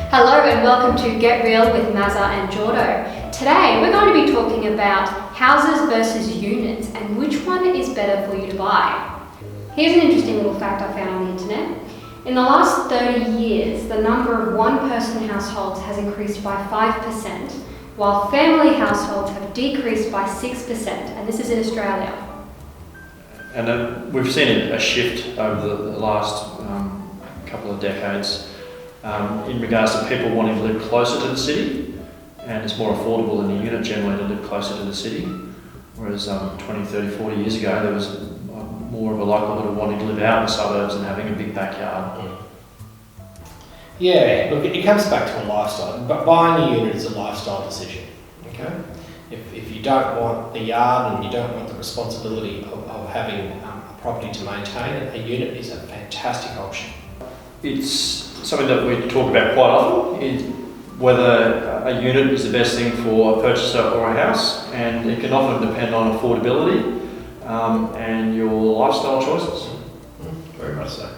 Hello and welcome to Get Real with Mazza and Jordo. Today we're going to be talking about houses versus units and which one is better for you to buy. Here's an interesting little fact I found on the internet. In the last 30 years, the number of one-person households has increased by 5%, while family households have decreased by 6%, and this is in Australia. And we've seen a shift over the last couple of decades in regards to people wanting to live closer to the city, and it's more affordable in a unit generally to live closer to the city, whereas 20, 30, 40 years ago there was more of a likelihood of wanting to live out in the suburbs and having a big backyard. Yeah, look, it comes back to a lifestyle, but buying a unit is a lifestyle decision, okay? If you don't want the yard and you don't want the responsibility of having a property to maintain, a unit is a fantastic option. It's something that we talk about quite often, is whether a unit is the best thing for a purchaser or a house, and it can often depend on affordability and your lifestyle choices. Very much so.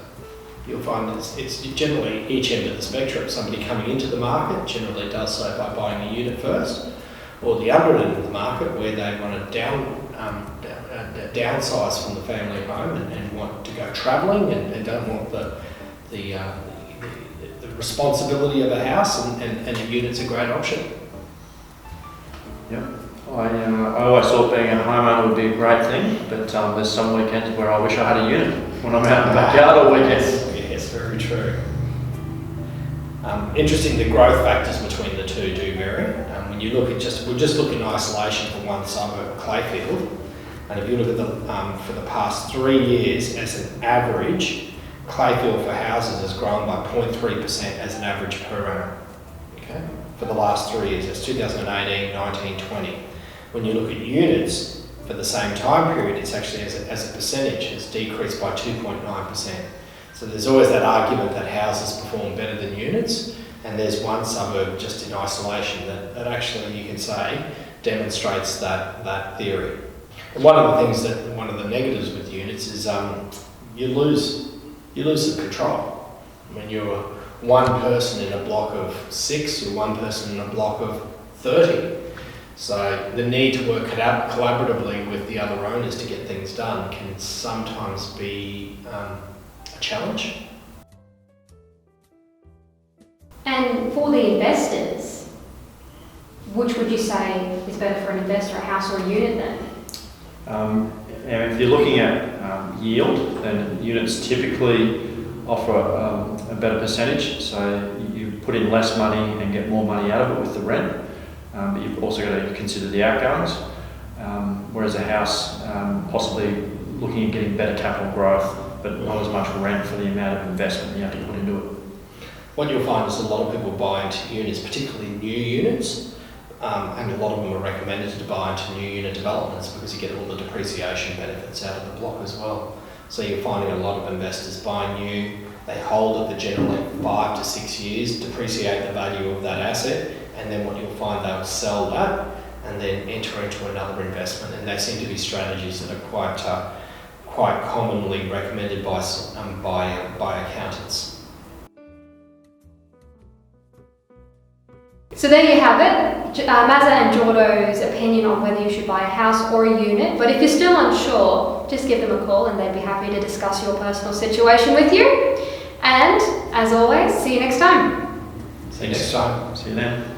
You'll find it's generally each end of the spectrum. Somebody coming into the market generally does so by buying a unit first, or the other end of the market where they want to downsize from the family home and want to go travelling and don't want the responsibility of a house, and a unit's a great option. Yep. I always thought being a homeowner would be a great thing, but there's some weekends where I wish I had a unit when I'm out in the backyard all weekends. Yes, very true. Interesting, the growth factors between the two do vary. When you look at we'll just look in isolation for one suburb, Clayfield, and if you look at for the past 3 years as an average, Clayfield for houses has grown by 0.3% as an average per annum. Okay, for the last 3 years, that's 2018, 19, 20. When you look at units for the same time period, it's actually as a percentage has decreased by 2.9%. So there's always that argument that houses perform better than units, and there's one suburb just in isolation that actually you can say demonstrates that theory. And one of the negatives with units is you lose some control. When you're one person in a block of 6, you're one person in a block of 30. So the need to work collaboratively with the other owners to get things done can sometimes be a challenge. And for the investors, which would you say is better for an investor, a house or a unit then? And if you're looking at yield, then units typically offer a better percentage, so you put in less money and get more money out of it with the rent, but you've also got to consider the outgoings, whereas a house possibly looking at getting better capital growth but not as much rent for the amount of investment you have to put into it. What you'll find is a lot of people buy into units, particularly new units, and a lot of them are recommended to buy into new unit developments because you get all the depreciation benefits out of the block as well. So you're finding a lot of investors buy new, they hold it for generally 5 to 6 years, depreciate the value of that asset, and then what you'll find, they'll sell that and then enter into another investment. And they seem to be strategies that are quite commonly recommended by accountants. So there you have it, Mazza and Jordo's opinion on whether you should buy a house or a unit. But if you're still unsure, just give them a call and they'd be happy to discuss your personal situation with you. And as always, see you next time. See you next time. See you then.